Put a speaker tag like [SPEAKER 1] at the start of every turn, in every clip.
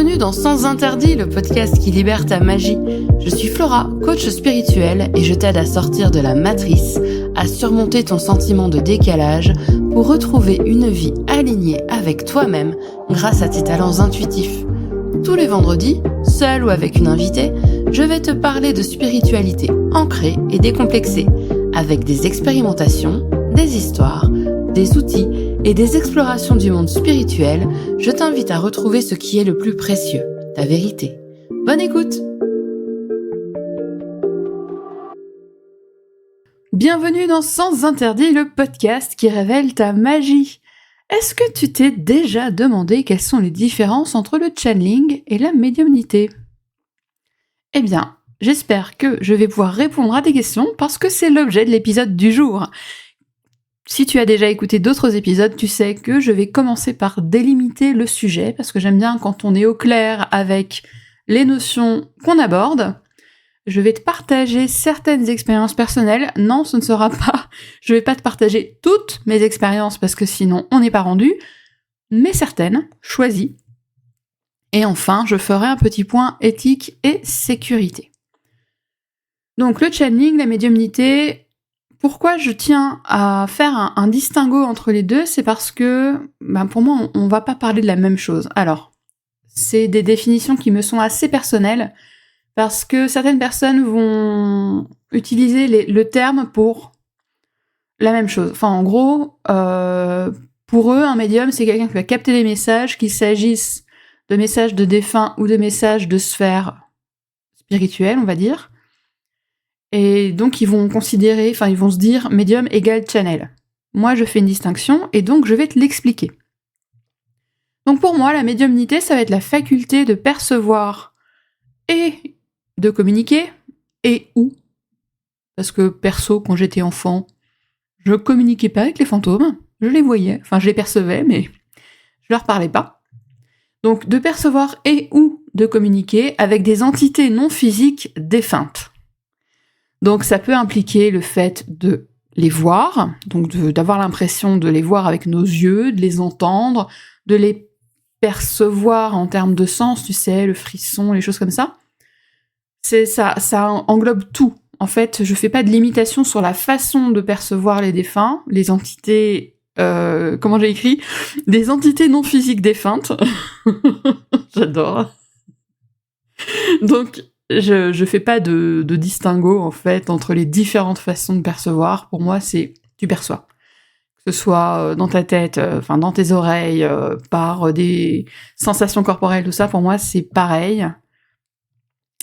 [SPEAKER 1] Bienvenue dans Sans Interdit, le podcast qui libère ta magie. Je suis Flora, coach spirituel, et je t'aide à sortir de la matrice, à surmonter ton sentiment de décalage pour retrouver une vie alignée avec toi-même grâce à tes talents intuitifs. Tous les vendredis, seul ou avec une invitée, je vais te parler de spiritualité ancrée et décomplexée, avec des expérimentations, des histoires, des outils et des explorations du monde spirituel. Je t'invite à retrouver ce qui est le plus précieux, ta vérité. Bonne écoute! Bienvenue dans Sans Interdit, le podcast qui révèle ta magie. Est-ce que tu t'es déjà demandé quelles sont les différences entre le channeling et la médiumnité ? Eh bien, j'espère que je vais pouvoir répondre à tes questions parce que c'est l'objet de l'épisode du jour. Si tu as déjà écouté d'autres épisodes, tu sais que je vais commencer par délimiter le sujet parce que j'aime bien quand on est au clair avec les notions qu'on aborde. Je vais te partager certaines expériences personnelles. Non, ce ne sera pas... Je vais pas te partager toutes mes expériences parce que sinon on n'est pas rendu, mais certaines, choisies. Et enfin, je ferai un petit point éthique et sécurité. Donc le channeling, la médiumnité... Pourquoi je tiens à faire un distinguo entre les deux ? C'est parce que, pour moi, on va pas parler de la même chose. Alors, c'est des définitions qui me sont assez personnelles, parce que certaines personnes vont utiliser le terme pour la même chose. Enfin, en gros, pour eux, un médium, c'est quelqu'un qui va capter les messages, qu'il s'agisse de messages de défunts ou de messages de sphères spirituelles, on va dire. Et donc ils vont se dire médium égale channel. Moi je fais une distinction et donc je vais te l'expliquer. Donc pour moi la médiumnité ça va être la faculté de percevoir et de communiquer et ou. Parce que perso quand j'étais enfant, je communiquais pas avec les fantômes, je les voyais, enfin je les percevais mais je leur parlais pas. Donc de percevoir et ou de communiquer avec des entités non physiques défuntes. Donc ça peut impliquer le fait de les voir, donc d'avoir l'impression de les voir avec nos yeux, de les entendre, de les percevoir en termes de sens, tu sais, le frisson, les choses comme ça. Ça englobe tout. En fait, je fais pas de limitation sur la façon de percevoir les défunts, les entités... comment j'ai écrit ? Des entités non physiques défuntes. J'adore. Donc... Je fais pas de distinguo, en fait, entre les différentes façons de percevoir. Pour moi, c'est tu perçois. Que ce soit dans ta tête, dans tes oreilles, par des sensations corporelles, tout ça, pour moi, c'est pareil.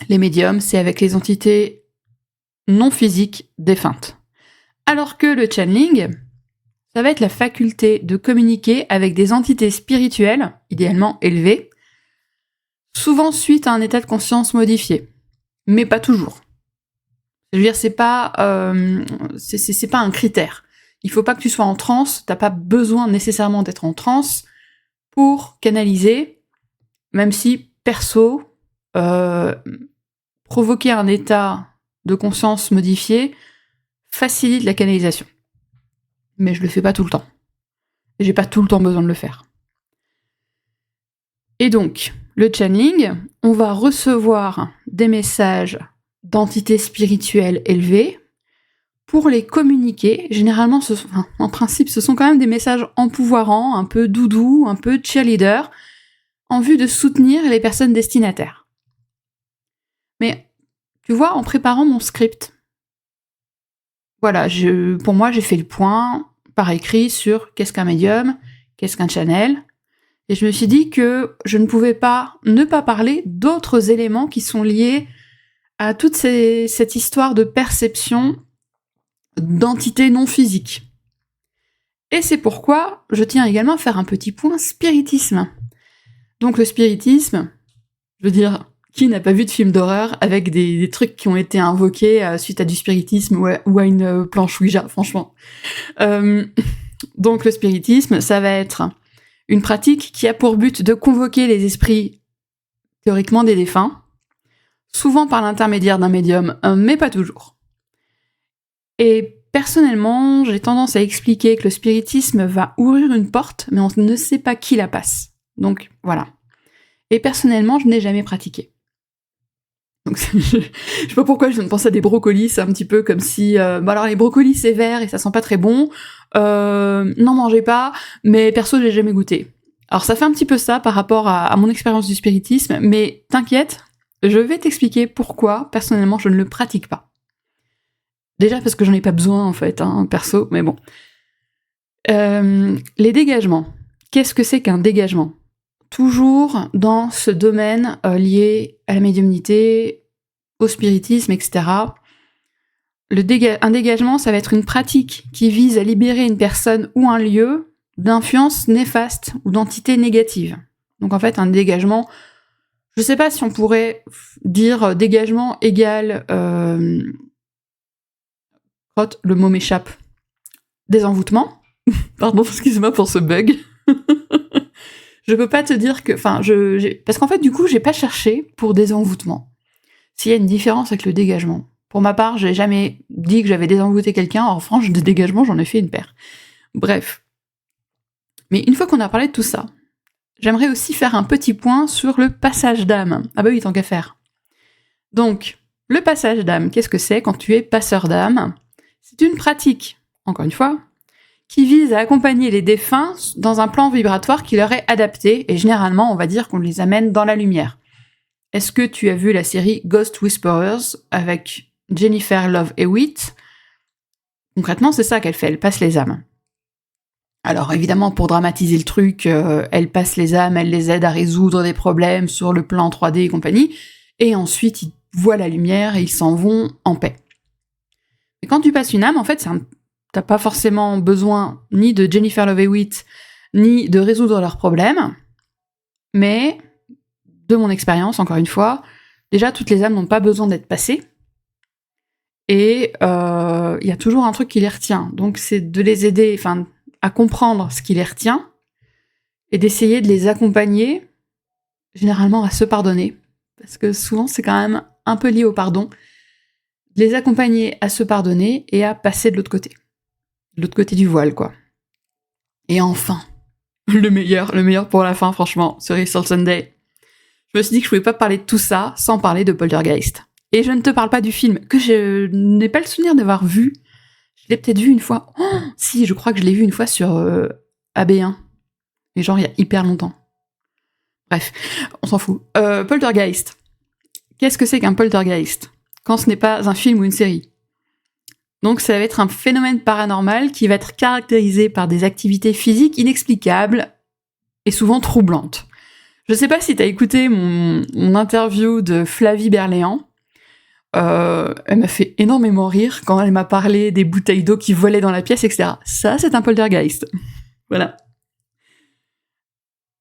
[SPEAKER 1] Les médiums, c'est avec les entités non physiques défuntes. Alors que le channeling, ça va être la faculté de communiquer avec des entités spirituelles, idéalement élevées, souvent suite à un état de conscience modifié. Mais pas toujours. Je veux dire, c'est pas un critère. Il faut pas que tu sois en transe, t'as pas besoin nécessairement d'être en transe pour canaliser, même si, perso, provoquer un état de conscience modifié facilite la canalisation. Mais je le fais pas tout le temps. Et j'ai pas tout le temps besoin de le faire. Et donc, le channeling, on va recevoir des messages d'entités spirituelles élevées pour les communiquer. Généralement, en principe, ce sont quand même des messages empouvoirants, un peu doudou, un peu cheerleader, en vue de soutenir les personnes destinataires. Mais, tu vois, en préparant mon script, voilà, pour moi, j'ai fait le point par écrit sur qu'est-ce qu'un médium, qu'est-ce qu'un channel. Et je me suis dit que je ne pouvais pas ne pas parler d'autres éléments qui sont liés à toute cette histoire de perception d'entités non physiques. Et c'est pourquoi je tiens également à faire un petit point spiritisme. Donc le spiritisme, je veux dire, qui n'a pas vu de film d'horreur avec des trucs qui ont été invoqués suite à du spiritisme ou à une planche Ouija, franchement. Donc le spiritisme, ça va être une pratique qui a pour but de convoquer les esprits, théoriquement des défunts, souvent par l'intermédiaire d'un médium, mais pas toujours. Et personnellement, j'ai tendance à expliquer que le spiritisme va ouvrir une porte, mais on ne sait pas qui la passe. Donc voilà. Et personnellement, je n'ai jamais pratiqué. Donc, je sais pas pourquoi je viens de penser à des brocolis, c'est un petit peu comme si... alors les brocolis c'est vert et ça sent pas très bon, n'en mangez pas, mais perso j'ai jamais goûté. Alors ça fait un petit peu ça par rapport à mon expérience du spiritisme, mais t'inquiète, je vais t'expliquer pourquoi, personnellement, je ne le pratique pas. Déjà parce que j'en ai pas besoin, en fait, perso, mais bon. Les dégagements. Qu'est-ce que c'est qu'un dégagement ? Toujours dans ce domaine lié à la médiumnité, au spiritisme, etc. Un dégagement, ça va être une pratique qui vise à libérer une personne ou un lieu d'influence néfaste ou d'entité négative. Donc en fait, un dégagement, je sais pas si on pourrait dire dégagement égale... le mot m'échappe. Désenvoûtement. Pardon, excuse-moi pour ce bug. Je peux pas te dire que... parce qu'en fait, du coup, j'ai pas cherché pour désenvoûtement. S'il y a une différence avec le dégagement. Pour ma part, j'ai jamais dit que j'avais désenvoûté quelqu'un. En revanche, des dégagements, j'en ai fait une paire. Bref. Mais une fois qu'on a parlé de tout ça, j'aimerais aussi faire un petit point sur le passage d'âme. Ah bah oui, tant qu'à faire. Donc, le passage d'âme, qu'est-ce que c'est quand tu es passeur d'âme ? C'est une pratique, encore une fois, qui vise à accompagner les défunts dans un plan vibratoire qui leur est adapté, et généralement, on va dire qu'on les amène dans la lumière. Est-ce que tu as vu la série Ghost Whisperers avec Jennifer Love Hewitt ? Concrètement, c'est ça qu'elle fait, elle passe les âmes. Alors évidemment, pour dramatiser le truc, elle passe les âmes, elle les aide à résoudre des problèmes sur le plan 3D et compagnie, et ensuite ils voient la lumière et ils s'en vont en paix. Et quand tu passes une âme, en fait, t'as pas forcément besoin ni de Jennifer Love Hewitt, ni de résoudre leurs problèmes, mais, de mon expérience, encore une fois, déjà, toutes les âmes n'ont pas besoin d'être passées, et il y a toujours un truc qui les retient. Donc c'est de les aider, à comprendre ce qui les retient, et d'essayer de les accompagner, généralement à se pardonner, parce que souvent c'est quand même un peu lié au pardon, de les accompagner à se pardonner et à passer de l'autre côté. De l'autre côté du voile, quoi. Et enfin, le meilleur pour la fin, franchement, Cerise sur le Sunday. Je me suis dit que je pouvais pas parler de tout ça sans parler de Poltergeist. Et je ne te parle pas du film, que je n'ai pas le souvenir d'avoir vu. Je l'ai peut-être vu une fois. Oh, si, je crois que je l'ai vu une fois sur AB1. Mais genre, il y a hyper longtemps. Bref, on s'en fout. Poltergeist. Qu'est-ce que c'est qu'un poltergeist ? Quand ce n'est pas un film ou une série. Donc ça va être un phénomène paranormal qui va être caractérisé par des activités physiques inexplicables et souvent troublantes. Je sais pas si t'as écouté mon interview de Flavie Berléand. Elle m'a fait énormément rire quand elle m'a parlé des bouteilles d'eau qui volaient dans la pièce, etc. Ça, c'est un poltergeist. Voilà.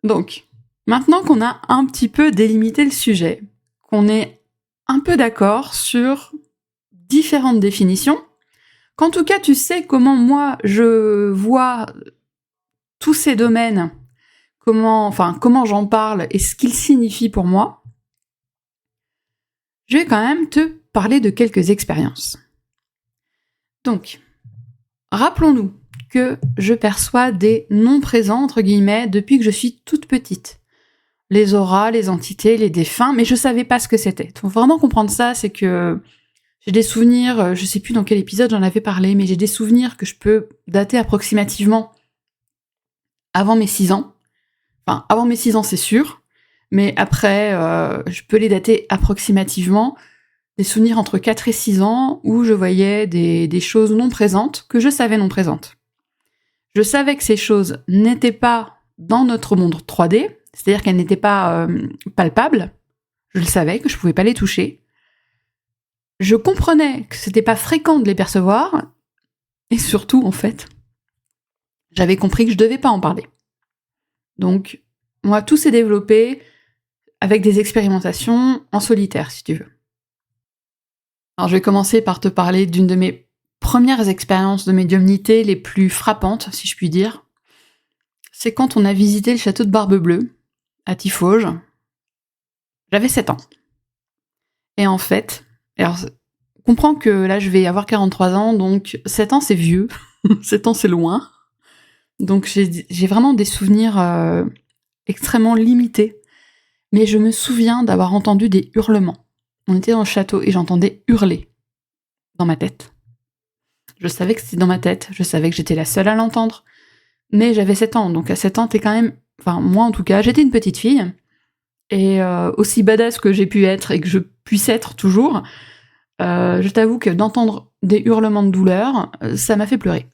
[SPEAKER 1] Donc, maintenant qu'on a un petit peu délimité le sujet, qu'on est un peu d'accord sur différentes définitions, qu'en tout cas tu sais comment moi je vois tous ces domaines, comment j'en parle et ce qu'ils signifient pour moi, je vais quand même te parler de quelques expériences. Donc, rappelons-nous que je perçois des non-présents, entre guillemets, depuis que je suis toute petite. Les auras, les entités, les défunts, mais je savais pas ce que c'était. Faut vraiment comprendre ça, c'est que j'ai des souvenirs, je sais plus dans quel épisode j'en avais parlé, mais j'ai des souvenirs que je peux dater approximativement avant mes 6 ans. Enfin, avant mes 6 ans, c'est sûr, mais après, je peux les dater approximativement. Des souvenirs entre 4 et 6 ans où je voyais des choses non présentes, que je savais non présentes. Je savais que ces choses n'étaient pas dans notre monde 3D, c'est-à-dire qu'elles n'étaient pas palpables. Je le savais, que je pouvais pas les toucher. Je comprenais que c'était pas fréquent de les percevoir, et surtout, en fait, j'avais compris que je devais pas en parler. Donc, moi, tout s'est développé avec des expérimentations en solitaire, si tu veux. Alors, je vais commencer par te parler d'une de mes premières expériences de médiumnité les plus frappantes, si je puis dire. C'est quand on a visité le château de Barbe-Bleue, à Tiffauges. J'avais 7 ans. Et en fait, alors, comprends que là, je vais avoir 43 ans, donc 7 ans, c'est vieux. 7 ans, c'est loin. Donc, j'ai vraiment des souvenirs extrêmement limités. Mais je me souviens d'avoir entendu des hurlements. On était dans le château et j'entendais hurler dans ma tête. Je savais que c'était dans ma tête, je savais que j'étais la seule à l'entendre, mais j'avais 7 ans, donc à 7 ans, t'es quand même... Enfin, moi en tout cas, j'étais une petite fille, et aussi badass que j'ai pu être et que je puisse être toujours, je t'avoue que d'entendre des hurlements de douleur, ça m'a fait pleurer.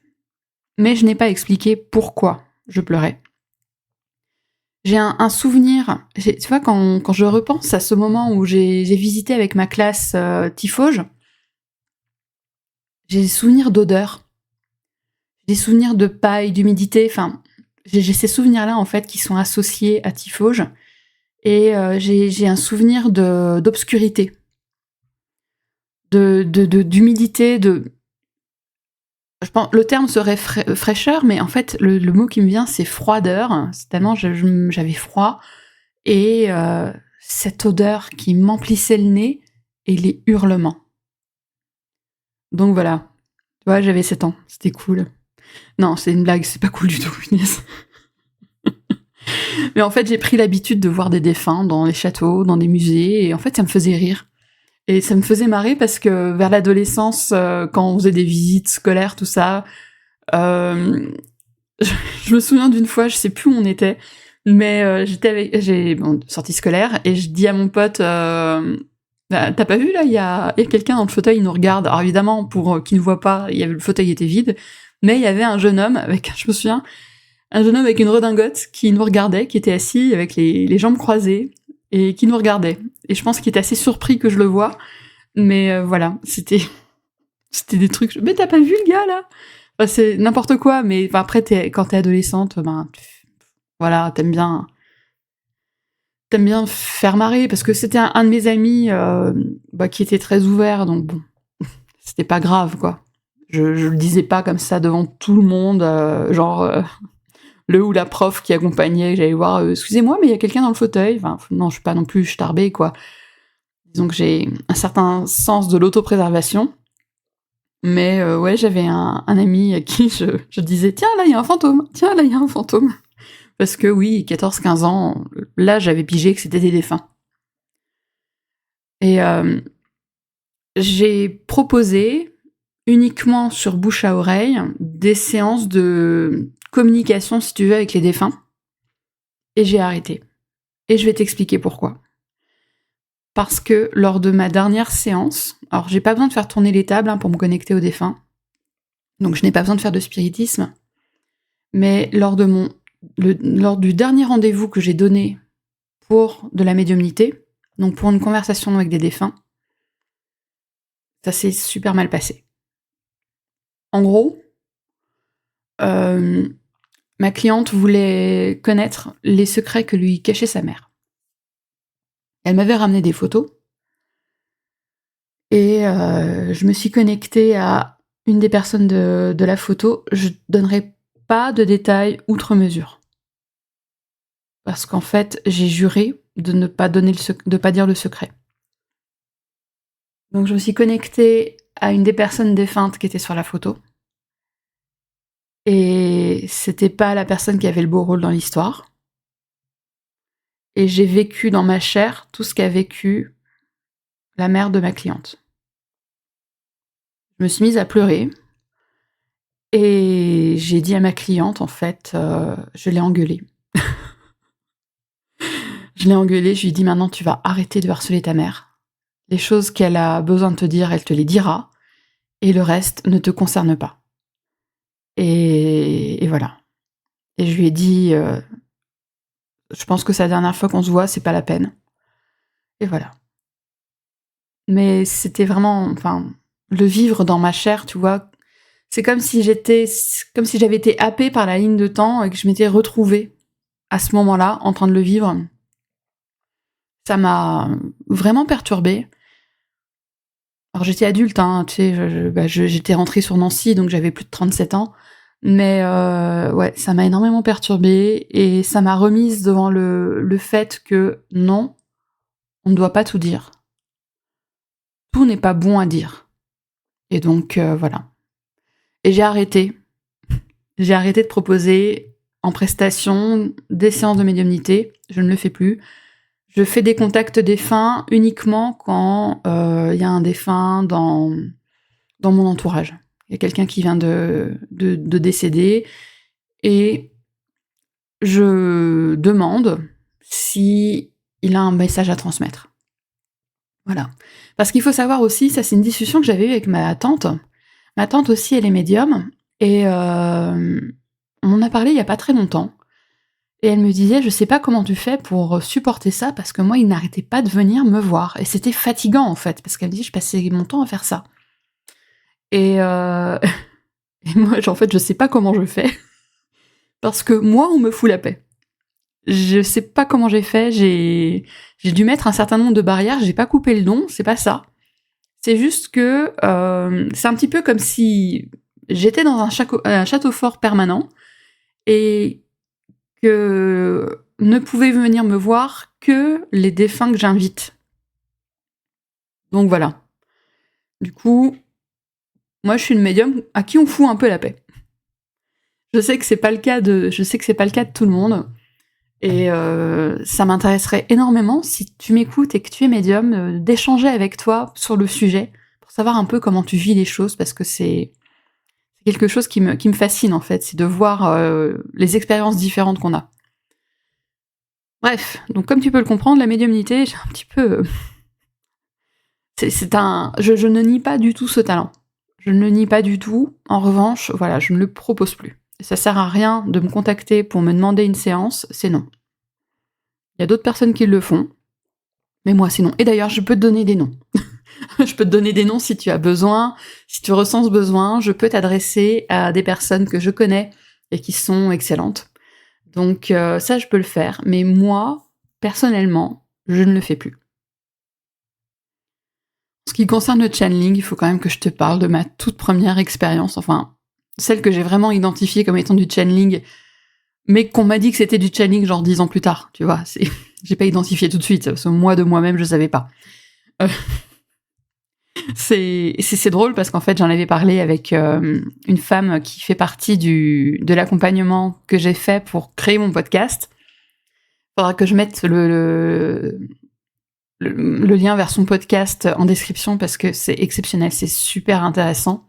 [SPEAKER 1] Mais je n'ai pas expliqué pourquoi je pleurais. J'ai un souvenir, tu vois, quand je repense à ce moment où j'ai visité avec ma classe Tifauge, j'ai des souvenirs d'odeur, des souvenirs de paille, d'humidité, enfin, j'ai ces souvenirs-là, en fait, qui sont associés à Tifauge, et j'ai un souvenir d'obscurité, d'humidité, je pense, le terme serait fraîcheur, mais en fait, le mot qui me vient, c'est froideur, c'est tellement j'avais froid, et cette odeur qui m'emplissait le nez, et les hurlements. Donc voilà, tu vois, j'avais 7 ans, c'était cool. Non, c'est une blague, c'est pas cool du tout, punaise. Mais en fait, j'ai pris l'habitude de voir des défunts dans les châteaux, dans des musées, et en fait, ça me faisait rire. Et ça me faisait marrer parce que vers l'adolescence, quand on faisait des visites scolaires, tout ça, je me souviens d'une fois, je sais plus où on était, mais j'ai sortie scolaire, et je dis à mon pote, bah, t'as pas vu là, il y a quelqu'un dans le fauteuil, il nous regarde. Alors évidemment, pour qui ne voit pas, le fauteuil était vide, mais il y avait un jeune homme avec, je me souviens, un jeune homme avec une redingote qui nous regardait, qui était assis avec les jambes croisées et qui nous regardait. Et je pense qu'il était assez surpris que je le voie, mais voilà, c'était des trucs. Mais t'as pas vu le gars là? Enfin, c'est n'importe quoi, mais enfin, après quand t'es adolescente, ben voilà, t'aimes bien faire marrer, parce que c'était un de mes amis qui était très ouvert, donc bon, c'était pas grave quoi. Je le disais pas comme ça devant tout le monde, le ou la prof qui accompagnait, j'allais voir, excusez-moi, mais il y a quelqu'un dans le fauteuil. Enfin, non, je suis pas non plus starbée, quoi. Disons que j'ai un certain sens de l'autopréservation. Mais ouais, j'avais un ami à qui je disais, tiens, là, il y a un fantôme. Tiens, là, il y a un fantôme. Parce que oui, 14-15 ans, là, j'avais pigé que c'était des défunts. Et j'ai proposé, uniquement sur bouche à oreille, des séances de communication, si tu veux, avec les défunts. Et j'ai arrêté. Et je vais t'expliquer pourquoi. Parce que lors de ma dernière séance, alors j'ai pas besoin de faire tourner les tables pour me connecter aux défunts, donc je n'ai pas besoin de faire de spiritisme, mais lors du dernier rendez-vous que j'ai donné pour de la médiumnité, donc pour une conversation avec des défunts, ça s'est super mal passé. En gros, ma cliente voulait connaître les secrets que lui cachait sa mère. Elle m'avait ramené des photos, et je me suis connectée à une des personnes de la photo. Je donnerai pas de détails outre mesure. Parce qu'en fait, j'ai juré de ne pas de pas dire le secret. Donc je me suis connectée à une des personnes défuntes qui était sur la photo. Et c'était pas la personne qui avait le beau rôle dans l'histoire. Et j'ai vécu dans ma chair tout ce qu'a vécu la mère de ma cliente. Je me suis mise à pleurer. Et j'ai dit à ma cliente, en fait, je l'ai engueulée. Je l'ai engueulée, je lui ai dit, maintenant tu vas arrêter de harceler ta mère. Les choses qu'elle a besoin de te dire, elle te les dira. Et le reste ne te concerne pas. Et voilà. Et je lui ai dit, je pense que c'est la dernière fois qu'on se voit, c'est pas la peine. Et voilà. Mais c'était vraiment, enfin, le vivre dans ma chair, tu vois. C'est comme si j'avais été happée par la ligne de temps et que je m'étais retrouvée à ce moment-là, en train de le vivre. Ça m'a vraiment perturbée. Alors j'étais adulte, hein, tu sais, j'étais rentrée sur Nancy, donc j'avais plus de 37 ans. Mais ouais, ça m'a énormément perturbée et ça m'a remise devant le fait que non, on ne doit pas tout dire. Tout n'est pas bon à dire. Et donc voilà. Et j'ai arrêté. J'ai arrêté de proposer en prestation des séances de médiumnité. Je ne le fais plus. Je fais des contacts défunts uniquement quand il y a un défunt dans mon entourage. Il y a quelqu'un qui vient de décéder et je demande si il a un message à transmettre. Voilà. Parce qu'il faut savoir aussi, ça c'est une discussion que j'avais eue avec ma tante. Ma tante aussi, elle est médium et on en a parlé il y a pas très longtemps. Et elle me disait, je sais pas comment tu fais pour supporter ça, parce que moi, il n'arrêtait pas de venir me voir. Et c'était fatigant, en fait, parce qu'elle me dit, je passais mon temps à faire ça. Et, et moi, en fait, je sais pas comment je fais, parce que moi, on me fout la paix. Je sais pas comment j'ai fait, j'ai dû mettre un certain nombre de barrières, j'ai pas coupé le don, c'est pas ça. C'est juste que c'est un petit peu comme si j'étais dans un château fort permanent, et que ne pouvaient venir me voir que les défunts que j'invite. Donc voilà. Du coup, moi je suis une médium à qui on fout un peu la paix. Je sais que c'est pas le cas de tout le monde. Et ça m'intéresserait énormément, si tu m'écoutes et que tu es médium, d'échanger avec toi sur le sujet, pour savoir un peu comment tu vis les choses, parce que c'est quelque chose qui me fascine en fait, c'est de voir les expériences différentes qu'on a. Bref, donc comme tu peux le comprendre, la médiumnité, j'ai un petit peu... Je ne nie pas du tout ce talent. Je ne le nie pas du tout. En revanche, voilà, je ne le propose plus. Et ça sert à rien de me contacter pour me demander une séance, c'est non. Il y a d'autres personnes qui le font, mais moi c'est non. Et d'ailleurs, je peux te donner des noms. Je peux te donner des noms si tu as besoin, si tu ressens ce besoin, je peux t'adresser à des personnes que je connais et qui sont excellentes. Donc ça, je peux le faire. Mais moi, personnellement, je ne le fais plus. En ce qui concerne le channeling, il faut quand même que je te parle de ma toute première expérience, enfin, celle que j'ai vraiment identifiée comme étant du channeling, mais qu'on m'a dit que c'était du channeling genre 10 ans plus tard, tu vois, j'ai pas identifié tout de suite, parce que moi de moi-même je savais pas. C'est drôle parce qu'en fait j'en avais parlé avec une femme qui fait partie de l'accompagnement que j'ai fait pour créer mon podcast. Faudra que je mette le lien vers son podcast en description parce que c'est exceptionnel, c'est super intéressant.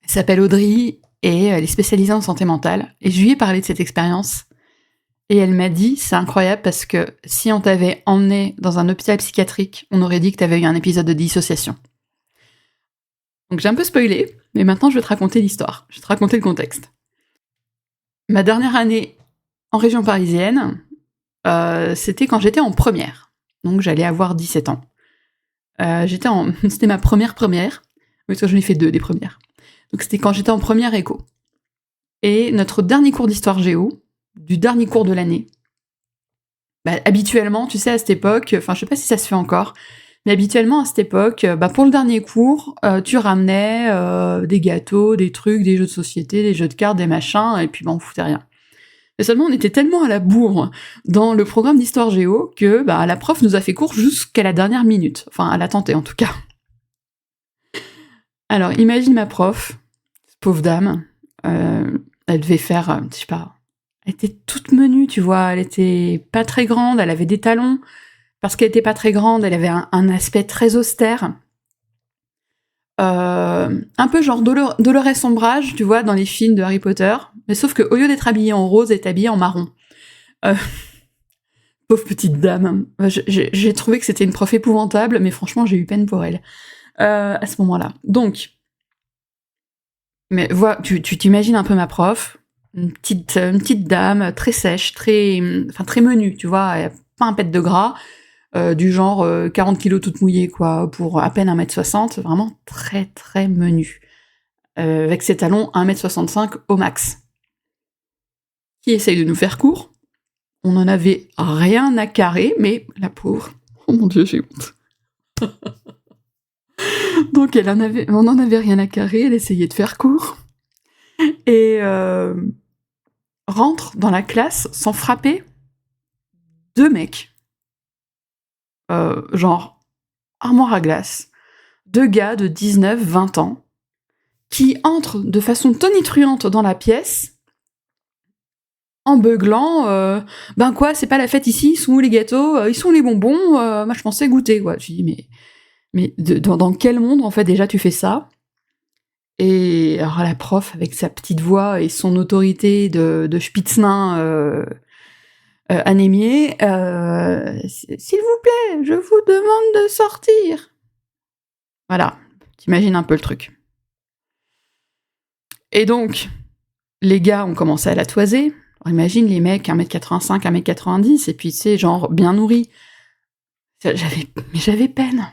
[SPEAKER 1] Elle s'appelle Audrey et elle est spécialisée en santé mentale. Et je lui ai parlé de cette expérience et elle m'a dit, c'est incroyable parce que si on t'avait emmené dans un hôpital psychiatrique, on aurait dit que t'avais eu un épisode de dissociation. Donc j'ai un peu spoilé, mais maintenant je vais te raconter l'histoire, je vais te raconter le contexte. Ma dernière année en région parisienne, c'était quand j'étais en première. Donc j'allais avoir 17 ans. C'était ma première, parce que j'en ai fait 2 des premières. Donc c'était quand j'étais en première éco. Et notre dernier cours d'histoire géo, du dernier cours de l'année, habituellement, tu sais, à cette époque, enfin je sais pas si ça se fait encore, mais habituellement à cette époque, pour le dernier cours, tu ramenais des gâteaux, des trucs, des jeux de société, des jeux de cartes, des machins, et puis on foutait rien. Et seulement on était tellement à la bourre dans le programme d'histoire géo que la prof nous a fait cours jusqu'à la dernière minute. Enfin, elle a tenté en tout cas. Alors, imagine ma prof, pauvre dame, elle devait faire, je sais pas, elle était toute menue, tu vois, elle était pas très grande, elle avait des talons, parce qu'elle était pas très grande, elle avait un aspect très austère. Un peu genre Dolores Ombrage, tu vois, dans les films de Harry Potter, mais sauf qu'au lieu d'être habillée en rose, elle est habillée en marron. Pauvre petite dame. J'ai trouvé que c'était une prof épouvantable, mais franchement, j'ai eu peine pour elle à ce moment-là. Donc, mais voilà, tu t'imagines un peu ma prof, une petite dame très sèche, très menue, tu vois, pas un pet de gras, du genre 40 kilos toute mouillée, quoi, pour à peine 1m60, vraiment très très menue. Avec ses talons 1m65 au max. Qui essaye de nous faire court. On en avait rien à carrer, mais la pauvre, oh mon dieu, j'ai honte. Donc on en avait rien à carrer, elle essayait de faire court. Et rentre dans la classe sans frapper 2 mecs. Genre armoire à glace. 2 gars de 19-20 ans qui entrent de façon tonitruante dans la pièce en beuglant, ben quoi, c'est pas la fête ici, ils sont où les gâteaux, ils sont où les bonbons, moi je pensais goûter, quoi. Je dis, mais dans quel monde, en fait, déjà tu fais ça? Et alors la prof, avec sa petite voix et son autorité de Spitznain anémié, s'il vous plaît, je vous demande de sortir. Voilà, t'imagines un peu le truc. Et donc, les gars ont commencé à la toiser. Alors, imagine les mecs 1m85, 1m90, et puis tu sais, genre bien nourris. J'avais peine.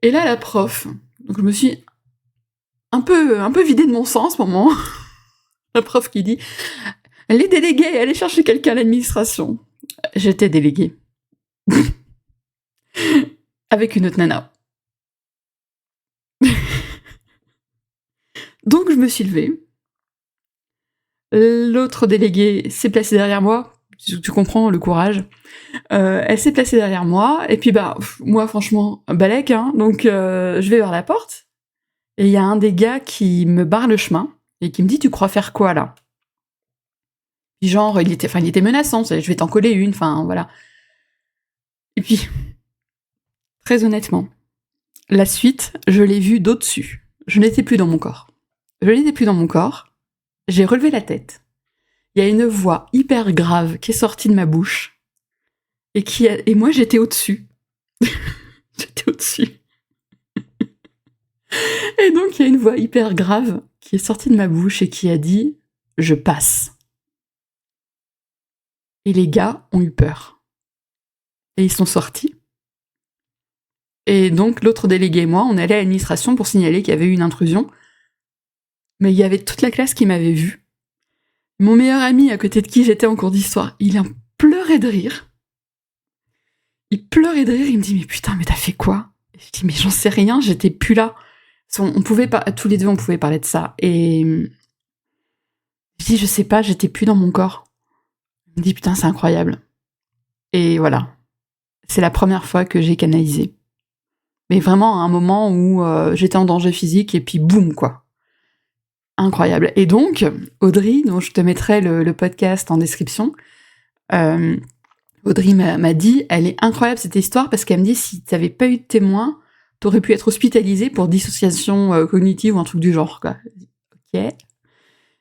[SPEAKER 1] Et là, la prof, donc je me suis un peu vidée de mon sang en ce moment. La prof qui dit les délégués, allez chercher quelqu'un à l'administration. J'étais déléguée. Avec une autre nana. Donc je me suis levée. L'autre déléguée s'est placée derrière moi. Tu comprends le courage. Elle s'est placée derrière moi. Et puis bah, moi franchement, balèque, hein. Donc je vais vers la porte. Et il y a un des gars qui me barre le chemin. Et qui me dit, tu crois faire quoi là? Puis genre, il était menaçant. Je vais t'en coller une, enfin voilà. Et puis, très honnêtement, la suite, je l'ai vue d'au-dessus. Je n'étais plus dans mon corps. Je n'étais plus dans mon corps. J'ai relevé la tête. Il y a une voix hyper grave qui est sortie de ma bouche. Et moi, j'étais au-dessus. J'étais au-dessus. Et donc, il y a une voix hyper grave qui est sortie de ma bouche et qui a dit « Je passe ». Et les gars ont eu peur. Et ils sont sortis. Et donc, l'autre délégué et moi, on allait à l'administration pour signaler qu'il y avait eu une intrusion. Mais il y avait toute la classe qui m'avait vue. Mon meilleur ami, à côté de qui j'étais en cours d'histoire, il en pleurait de rire. Il pleurait de rire, il me dit « Mais putain, mais t'as fait quoi ?» Et je dis « Mais j'en sais rien, j'étais plus là. » On pouvait pas, tous les deux, on pouvait parler de ça. Et je dis « Je sais pas, j'étais plus dans mon corps. » Il me dit « Putain, c'est incroyable. » Et voilà. C'est la première fois que j'ai canalisé. Mais vraiment à un moment où j'étais en danger physique et puis boum, quoi. Incroyable. Et donc, Audrey, dont je te mettrai le podcast en description, Audrey m'a dit, elle est incroyable cette histoire parce qu'elle me dit, si t'avais pas eu de témoin, t'aurais pu être hospitalisée pour dissociation cognitive ou un truc du genre, quoi. Ok.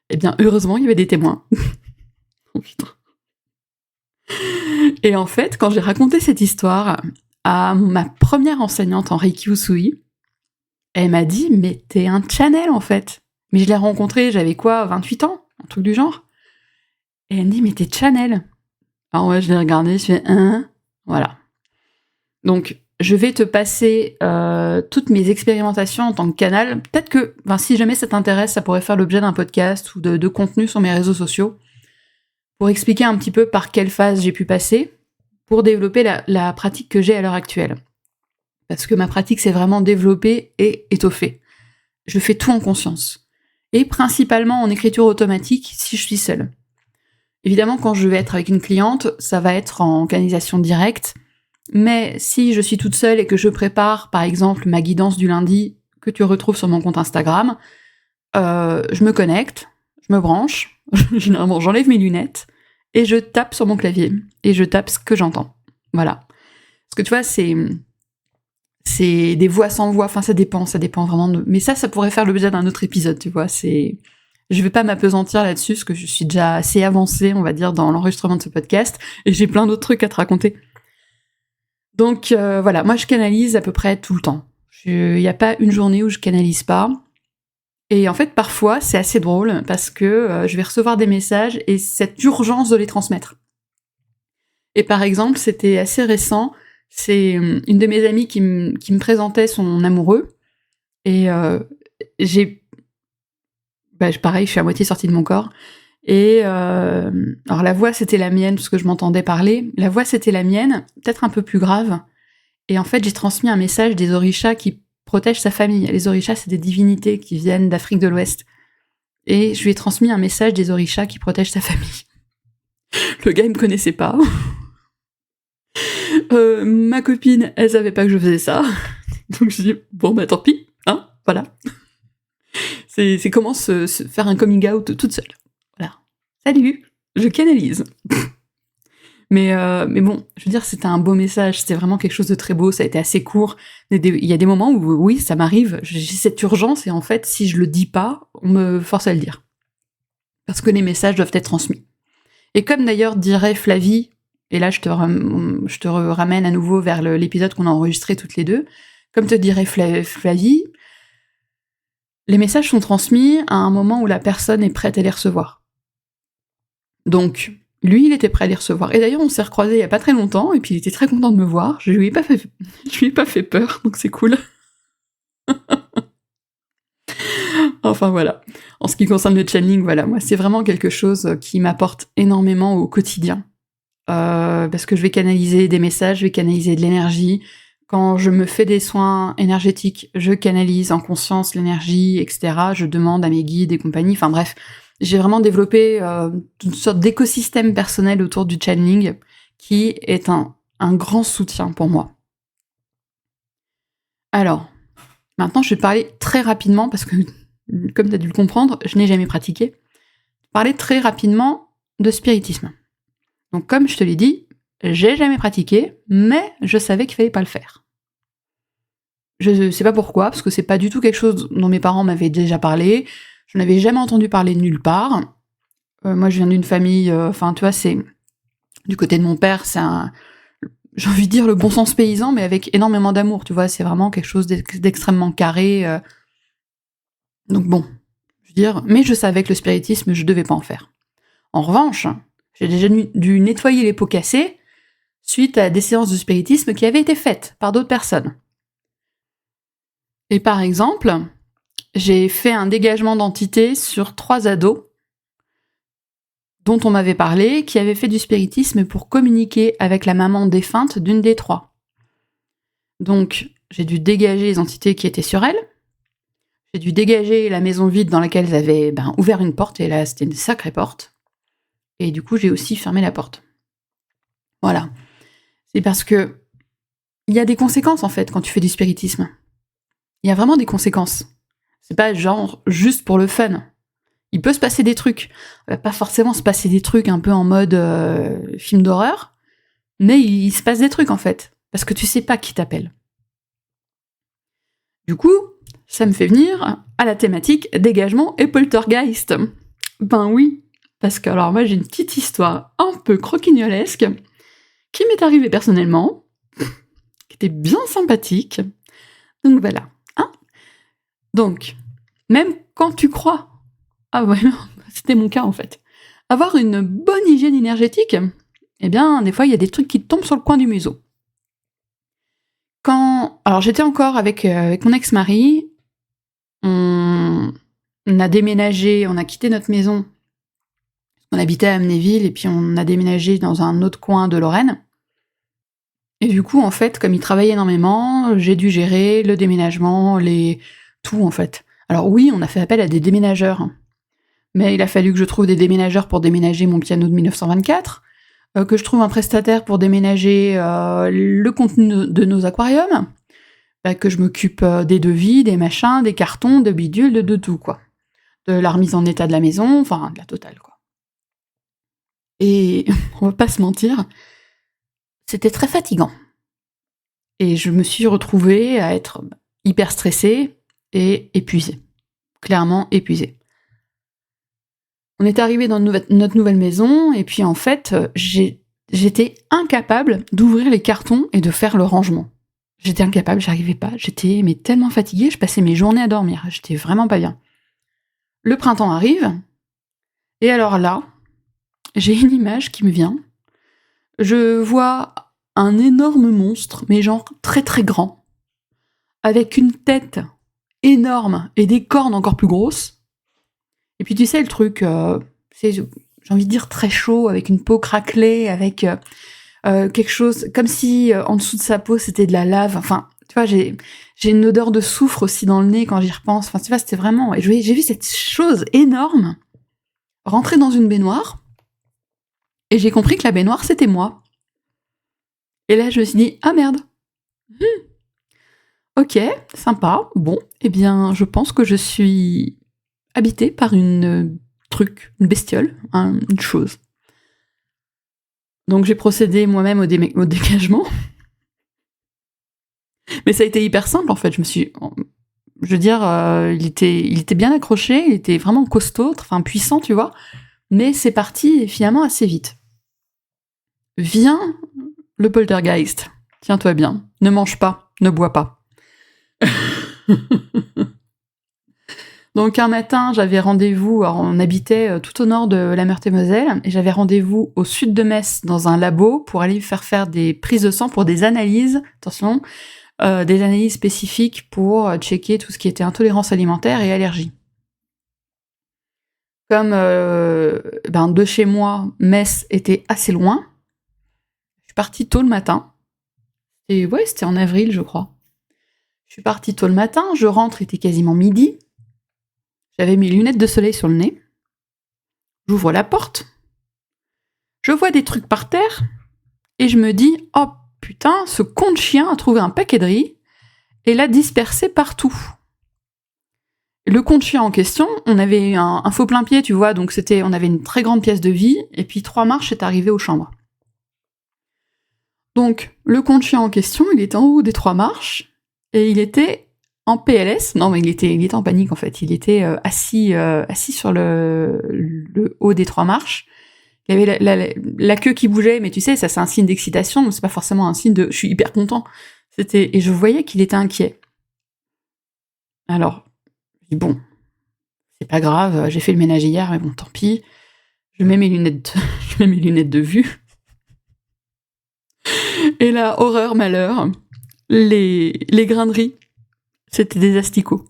[SPEAKER 1] Eh bien, heureusement, il y avait des témoins. Oh putain. Et en fait, quand j'ai raconté cette histoire à ma première enseignante en Reiki Usui, elle m'a dit, mais t'es un channel en fait. Mais je l'ai rencontrée, j'avais quoi, 28 ans, un truc du genre. Et elle me dit, mais t'es channel. Alors ouais, je l'ai regardé, je fais, voilà. Donc, je vais te passer toutes mes expérimentations en tant que canal. Peut-être que, si jamais ça t'intéresse, ça pourrait faire l'objet d'un podcast ou de contenu sur mes réseaux sociaux pour expliquer un petit peu par quelle phase j'ai pu passer pour développer la pratique que j'ai à l'heure actuelle. Parce que ma pratique s'est vraiment développée et étoffée. Je fais tout en conscience. Et principalement en écriture automatique si je suis seule. Évidemment, quand je vais être avec une cliente, ça va être en canalisation directe. Mais si je suis toute seule et que je prépare, par exemple, ma guidance du lundi que tu retrouves sur mon compte Instagram, je me connecte, je me branche, généralement j'enlève mes lunettes, et je tape sur mon clavier. Et je tape ce que j'entends. Voilà. Parce que tu vois, c'est des voix sans voix, ça dépend vraiment de... Mais ça pourrait faire l'objet d'un autre épisode, tu vois, Je vais pas m'apesantir là-dessus, parce que je suis déjà assez avancée, on va dire, dans l'enregistrement de ce podcast, et j'ai plein d'autres trucs à te raconter. Donc voilà, moi je canalise à peu près tout le temps. Il n'y a pas une journée où je canalise pas. Et en fait, parfois, c'est assez drôle, parce que je vais recevoir des messages, et cette urgence de les transmettre. Et par exemple, c'était assez récent, c'est une de mes amies qui me présentait son amoureux, et pareil, je suis à moitié sortie de mon corps, et alors la voix c'était la mienne, parce que je m'entendais parler, la voix c'était la mienne, peut-être un peu plus grave, et en fait j'ai transmis un message des orishas qui protègent sa famille. Les orishas, c'est des divinités qui viennent d'Afrique de l'Ouest, et je lui ai transmis un message des orishas qui protègent sa famille. Le gars il me connaissait pas. Ma copine, elle savait pas que je faisais ça. Donc je dis, bon bah tant pis, hein, voilà. C'est comment se faire un coming out toute seule. Voilà. Salut, je canalise. Mais bon, je veux dire, c'était un beau message, c'était vraiment quelque chose de très beau, ça a été assez court. Il y a des moments où, oui, ça m'arrive, j'ai cette urgence, et en fait, si je le dis pas, on me force à le dire. Parce que les messages doivent être transmis. Et comme d'ailleurs dirait Flavie, et là je te ramène à nouveau vers l'épisode qu'on a enregistré toutes les deux, comme te dirait Flavie, les messages sont transmis à un moment où la personne est prête à les recevoir. Donc, lui, il était prêt à les recevoir. Et d'ailleurs, on s'est recroisés il y a pas très longtemps, et puis il était très content de me voir. Je lui ai pas fait peur, donc c'est cool. Enfin voilà. En ce qui concerne le channeling, voilà, moi c'est vraiment quelque chose qui m'apporte énormément au quotidien. Parce que je vais canaliser des messages, je vais canaliser de l'énergie. Quand je me fais des soins énergétiques, je canalise en conscience l'énergie, etc. Je demande à mes guides et compagnie. Enfin bref, j'ai vraiment développé une sorte d'écosystème personnel autour du channeling qui est un grand soutien pour moi. Alors, maintenant je vais parler très rapidement parce que, comme tu as dû le comprendre, je n'ai jamais pratiqué. Parler très rapidement de spiritisme. Donc comme je te l'ai dit, j'ai jamais pratiqué, mais je savais qu'il fallait pas le faire. Je sais pas pourquoi, parce que c'est pas du tout quelque chose dont mes parents m'avaient déjà parlé, je n'avais jamais entendu parler de nulle part. Moi je viens d'une famille, enfin tu vois, c'est... Du côté de mon père, c'est j'ai envie de dire le bon sens paysan, mais avec énormément d'amour, tu vois, c'est vraiment quelque chose d'extrêmement carré. Donc bon, je veux dire, mais je savais que le spiritisme, je devais pas en faire. En revanche, j'ai déjà dû nettoyer les pots cassés suite à des séances de spiritisme qui avaient été faites par d'autres personnes. Et par exemple, j'ai fait un dégagement d'entité sur 3 ados dont on m'avait parlé, qui avaient fait du spiritisme pour communiquer avec la maman défunte d'une des 3. Donc, j'ai dû dégager les entités qui étaient sur elle, j'ai dû dégager la maison vide dans laquelle elles avaient ouvert une porte, et là, c'était une sacrée porte. Et du coup, j'ai aussi fermé la porte. Voilà. C'est parce que il y a des conséquences, en fait, quand tu fais du spiritisme. Il y a vraiment des conséquences. C'est pas genre juste pour le fun. Il peut se passer des trucs. Il va pas forcément se passer des trucs un peu en mode film d'horreur, mais il se passe des trucs, en fait. Parce que tu sais pas qui t'appelle. Du coup, ça me fait venir à la thématique dégagement et poltergeist. Ben oui, parce que alors moi j'ai une petite histoire un peu croquignolesque qui m'est arrivée personnellement, qui était bien sympathique. Donc voilà. Hein, donc, même quand tu crois... Ah ouais, c'était mon cas en fait. Avoir une bonne hygiène énergétique, eh bien, des fois, il y a des trucs qui tombent sur le coin du museau. Alors, j'étais encore avec mon ex-mari, on a déménagé, on a quitté notre maison, on habitait à Amnéville, et puis on a déménagé dans un autre coin de Lorraine. Et du coup, en fait, comme il travaillait énormément, j'ai dû gérer le déménagement, tout en fait. Alors oui, on a fait appel à des déménageurs, mais il a fallu que je trouve des déménageurs pour déménager mon piano de 1924, que je trouve un prestataire pour déménager le contenu de nos aquariums, que je m'occupe des devis, des machins, des cartons, de bidules, de tout, quoi. De la remise en état de la maison, enfin, de la totale, quoi. Et on va pas se mentir, c'était très fatigant. Et je me suis retrouvée à être hyper stressée et épuisée. Clairement épuisée. On est arrivé dans notre nouvelle maison, et puis en fait, j'étais incapable d'ouvrir les cartons et de faire le rangement. J'étais incapable, j'arrivais pas, j'étais tellement fatiguée, je passais mes journées à dormir, j'étais vraiment pas bien. Le printemps arrive, et alors là, j'ai une image qui me vient. Je vois un énorme monstre, mais genre très très grand, avec une tête énorme et des cornes encore plus grosses. Et puis tu sais, le truc, c'est, j'ai envie de dire, très chaud, avec une peau craquelée, avec quelque chose, comme si en dessous de sa peau c'était de la lave. Enfin, tu vois, j'ai une odeur de soufre aussi dans le nez quand j'y repense. Enfin, tu vois, c'était vraiment... Et j'ai vu cette chose énorme rentrer dans une baignoire, et j'ai compris que la baignoire, c'était moi. Et là, je me suis dit, ah merde. Ok, sympa. Bon, eh bien, je pense que je suis habitée par une truc, une bestiole, une chose. Donc j'ai procédé moi-même au dégagement. Mais ça a été hyper simple en fait. Je veux dire, il était bien accroché, il était vraiment costaud, enfin puissant, tu vois. Mais c'est parti finalement assez vite. Vient le poltergeist. Tiens-toi bien. Ne mange pas, ne bois pas. Donc un matin, j'avais rendez-vous, alors on habitait tout au nord de la Meurthe-et-Moselle, et j'avais rendez-vous au sud de Metz dans un labo pour aller faire des prises de sang pour des analyses, attention, des analyses spécifiques pour checker tout ce qui était intolérance alimentaire et allergie. Comme de chez moi, Metz était assez loin, je suis partie tôt le matin, et ouais, c'était en avril, je crois. Je suis partie tôt le matin, je rentre, il était quasiment midi, j'avais mes lunettes de soleil sur le nez, j'ouvre la porte, je vois des trucs par terre, et je me dis « Oh putain, ce con de chien a trouvé un paquet de riz, et l'a dispersé partout ». Le con de chien en question, on avait un faux plein-pied, tu vois, donc on avait une très grande pièce de vie, et puis 3 marches, c'est arrivé aux chambres. Donc, le con de chien en question, il était en haut des 3 marches, et il était en PLS, non mais il était en panique en fait, il était assis sur le haut des 3 marches, il y avait la queue qui bougeait, mais tu sais, ça c'est un signe d'excitation, mais c'est pas forcément un signe de « je suis hyper content ». Et je voyais qu'il était inquiet. Alors, je dis bon, c'est pas grave, j'ai fait le ménage hier, mais bon, tant pis, je mets mes lunettes de vue. Et là, horreur, malheur, les grains de riz, c'était des asticots.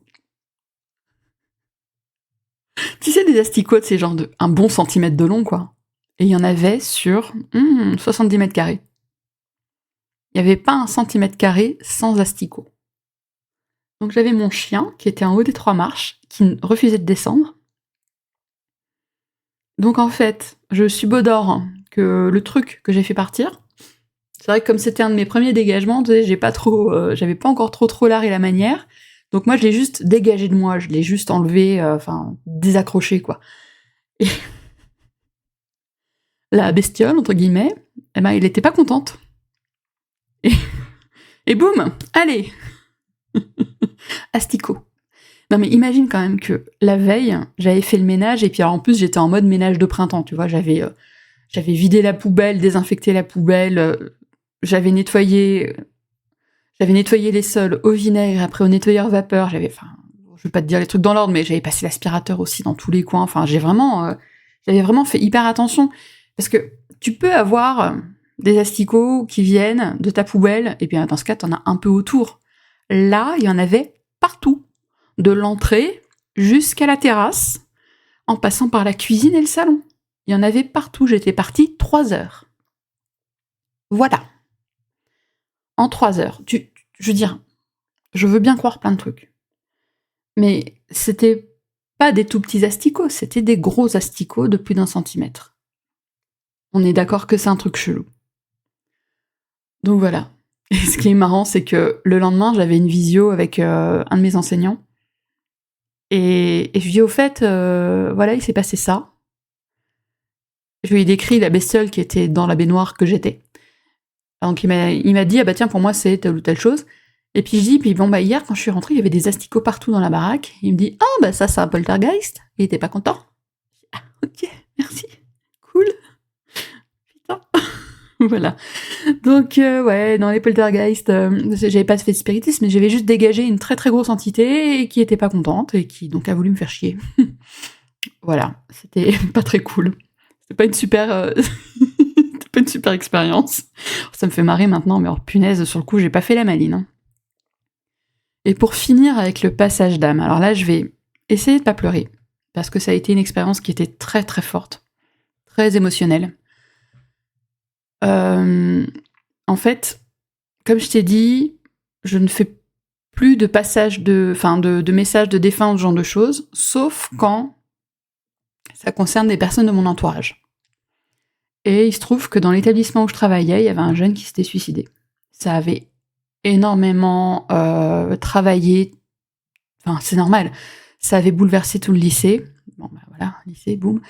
[SPEAKER 1] Tu sais, des asticots, c'est genre un bon centimètre de long, quoi. Et il y en avait sur 70 mètres carrés. Il n'y avait pas un centimètre carré sans asticots. Donc j'avais mon chien, qui était en haut des 3 marches, qui refusait de descendre. Donc en fait, je subodore que le truc que j'ai fait partir, c'est vrai que comme c'était un de mes premiers dégagements, tu sais, j'avais pas encore trop l'art et la manière, donc moi je l'ai juste dégagé de moi, je l'ai juste enlevé, désaccroché quoi. Et la bestiole, entre guillemets, eh ben, elle était pas contente. Et boum, allez asticot. Non mais imagine quand même que la veille, j'avais fait le ménage, et puis alors en plus j'étais en mode ménage de printemps, tu vois, j'avais vidé la poubelle, désinfecté la poubelle, j'avais nettoyé les sols au vinaigre, après au nettoyeur vapeur, je vais pas te dire les trucs dans l'ordre, mais j'avais passé l'aspirateur aussi dans tous les coins, enfin j'avais vraiment fait hyper attention, parce que tu peux avoir des asticots qui viennent de ta poubelle, et bien dans ce cas t'en as un peu autour. Là, il y en avait partout, de l'entrée jusqu'à la terrasse, en passant par la cuisine et le salon. Il y en avait partout, j'étais partie 3 heures. Voilà. En 3 heures. Je veux dire, je veux bien croire plein de trucs. Mais c'était pas des tout petits asticots, c'était des gros asticots de plus d'1 centimètre. On est d'accord que c'est un truc chelou. Donc voilà. Et ce qui est marrant, c'est que le lendemain, j'avais une visio avec un de mes enseignants. Et je lui dis, au fait, voilà, il s'est passé ça. Je lui ai décrit la bestiole qui était dans la baignoire que j'étais. Donc il m'a dit, ah bah tiens, pour moi, c'est telle ou telle chose. Et puis je dis, hier, quand je suis rentrée, il y avait des asticots partout dans la baraque. Il me dit, ah bah ça, c'est un poltergeist. Il était pas content. Ah, ok, merci. Cool. Putain. Voilà. Donc, ouais, dans les poltergeists, j'avais pas fait de spiritisme, mais j'avais juste dégagé une très très grosse entité et qui était pas contente et qui donc a voulu me faire chier. Voilà, c'était pas très cool. C'était pas une super, c'était pas une super expérience. Ça me fait marrer maintenant, mais punaise, sur le coup, j'ai pas fait la maline. Hein. Et pour finir avec le passage d'âme, alors là, je vais essayer de pas pleurer, parce que ça a été une expérience qui était très très forte, très émotionnelle. En fait, comme je t'ai dit, je ne fais plus de passage de messages de défunt, ce genre de choses, sauf quand ça concerne des personnes de mon entourage. Et il se trouve que dans l'établissement où je travaillais, il y avait un jeune qui s'était suicidé. Ça avait énormément travaillé, enfin c'est normal, ça avait bouleversé tout le lycée. Bon, bah, voilà, lycée, boum.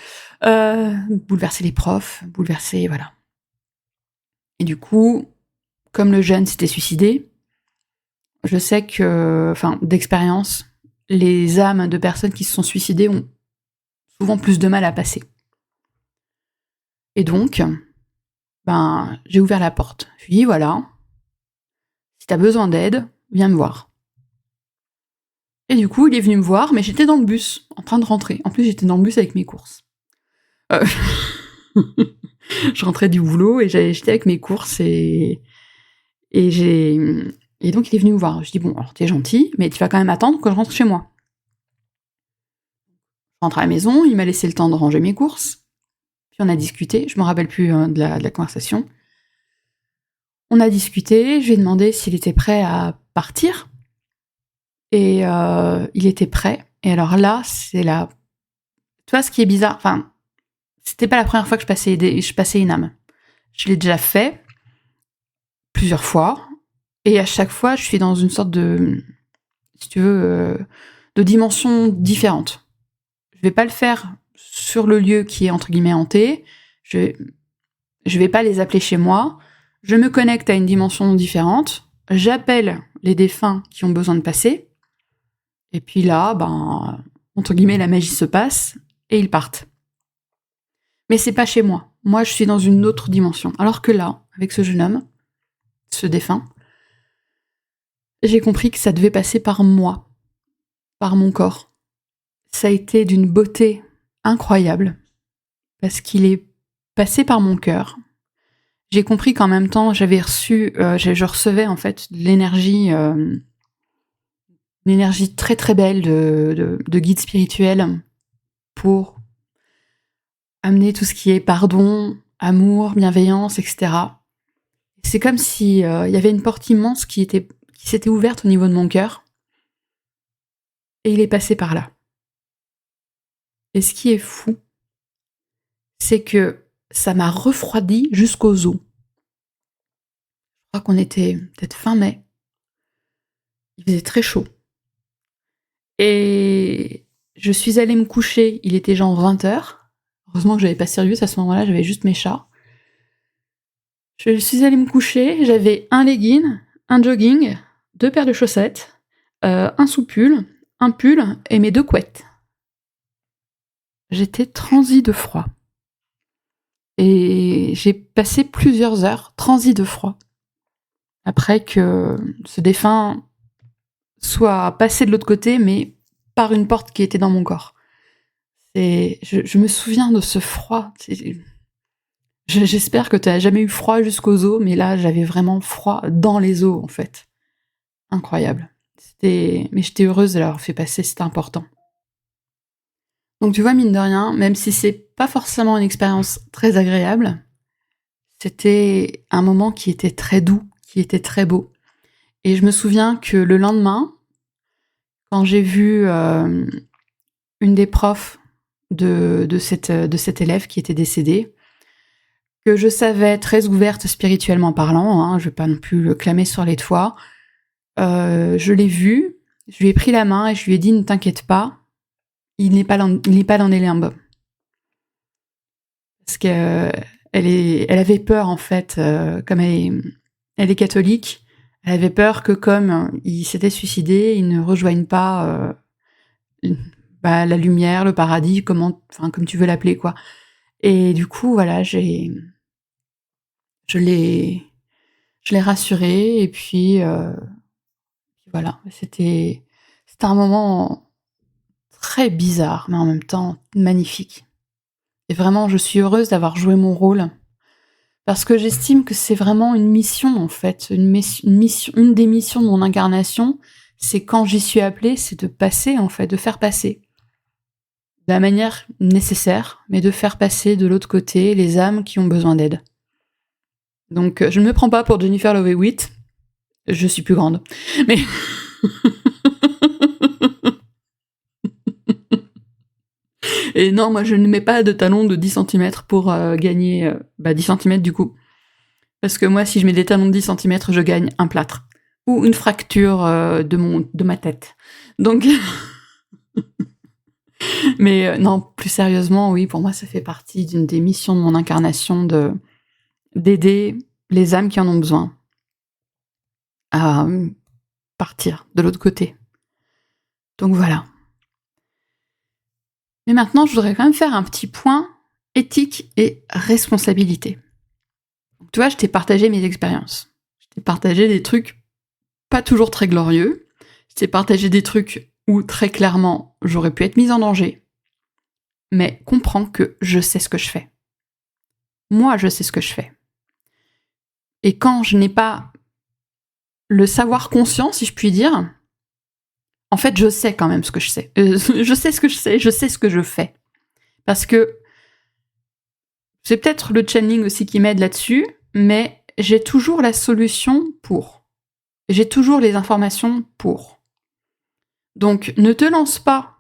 [SPEAKER 1] Bouleverser les profs, bouleverser, voilà. Et du coup, comme le jeune s'était suicidé, je sais que, enfin, d'expérience, les âmes de personnes qui se sont suicidées ont souvent plus de mal à passer. Et donc, j'ai ouvert la porte. Je lui ai dit, voilà, si t'as besoin d'aide, viens me voir. Et du coup, il est venu me voir, mais j'étais dans le bus, en train de rentrer. En plus, j'étais dans le bus avec mes courses. Je rentrais du boulot et j'étais avec mes courses et donc il est venu me voir. Je dis, bon, alors t'es gentil, mais tu vas quand même attendre que je rentre chez moi. Je rentre à la maison, il m'a laissé le temps de ranger mes courses. Puis on a discuté, je me rappelle plus de la conversation. On a discuté, je lui ai demandé s'il était prêt à partir. Et il était prêt. Et alors là, c'est là. Tu vois, ce qui est bizarre, enfin, c'était pas la première fois que je passais une âme. Je l'ai déjà fait plusieurs fois. Et à chaque fois, je suis dans une sorte de, si tu veux, de dimension différente. Je vais pas le faire sur le lieu qui est entre guillemets hanté. Je vais pas les appeler chez moi. Je me connecte à une dimension différente. J'appelle les défunts qui ont besoin de passer. Et puis là, entre guillemets, la magie se passe et ils partent. Mais c'est pas chez moi. Moi, je suis dans une autre dimension. Alors que là, avec ce jeune homme, ce défunt, j'ai compris que ça devait passer par moi, par mon corps. Ça a été d'une beauté incroyable, parce qu'il est passé par mon cœur. J'ai compris qu'en même temps, je recevais en fait l'énergie très très belle de guide spirituel pour amener tout ce qui est pardon, amour, bienveillance, etc. C'est comme si y avait une porte immense qui s'était ouverte au niveau de mon cœur, et il est passé par là. Et ce qui est fou, c'est que ça m'a refroidi jusqu'aux os. Je crois qu'on était peut-être fin mai. Il faisait très chaud. Et je suis allée me coucher, il était genre 20h. Heureusement que j'avais pas Sirius à ce moment-là, j'avais juste mes chats. Je suis allée me coucher, j'avais un legging, un jogging, 2 paires de chaussettes, un sous-pull, un pull et mes 2 couettes. J'étais transie de froid. Et j'ai passé plusieurs heures transie de froid. Après que ce défunt soit passé de l'autre côté, mais par une porte qui était dans mon corps. Je me souviens de ce froid. J'espère que tu n'as jamais eu froid jusqu'aux os, mais là, j'avais vraiment froid dans les os, en fait. Incroyable. Mais j'étais heureuse de l'avoir fait passer, c'était important. Donc tu vois, mine de rien, même si c'est pas forcément une expérience très agréable, c'était un moment qui était très doux, qui était très beau. Et je me souviens que le lendemain, quand j'ai vu une des profs de cet élève qui était décédé, que je savais très ouverte spirituellement parlant, hein, je vais pas non plus le clamer sur les toits, je l'ai vu, je lui ai pris la main et je lui ai dit « Ne t'inquiète pas, il n'est pas dans les limbes. » Parce qu'elle avait peur, en fait, comme elle est catholique, elle avait peur que comme il s'était suicidé, il ne rejoigne pas la lumière, le paradis, comme tu veux l'appeler, quoi. Et du coup, voilà, je l'ai rassuré, et puis voilà, c'était un moment très bizarre, mais en même temps magnifique. Et vraiment, je suis heureuse d'avoir joué mon rôle, parce que j'estime que c'est vraiment une mission, en fait, une des missions de mon incarnation, c'est quand j'y suis appelée, c'est de passer, en fait, de faire passer. De la manière nécessaire, mais de faire passer de l'autre côté les âmes qui ont besoin d'aide. Donc, je ne me prends pas pour Jennifer Love Hewitt, je suis plus grande, mais... Et non, moi je ne mets pas de talons de 10 cm pour gagner 10 cm du coup. Parce que moi, si je mets des talons de 10 cm, je gagne un plâtre. Ou une fracture de ma tête. Donc... Mais non, plus sérieusement, oui, pour moi, ça fait partie d'une des missions de mon incarnation d'aider les âmes qui en ont besoin à partir de l'autre côté. Donc voilà. Mais maintenant, je voudrais quand même faire un petit point éthique et responsabilité. Donc, tu vois, je t'ai partagé mes expériences. Je t'ai partagé des trucs pas toujours très glorieux. Je t'ai partagé des trucs où, très clairement, j'aurais pu être mise en danger. Mais comprends que je sais ce que je fais. Moi, je sais ce que je fais. Et quand je n'ai pas le savoir conscient, si je puis dire, en fait, je sais quand même ce que je sais. Je sais ce que je sais, je sais ce que je fais. Parce que c'est peut-être le channeling aussi qui m'aide là-dessus, mais j'ai toujours la solution pour. J'ai toujours les informations pour. Donc, ne te lance pas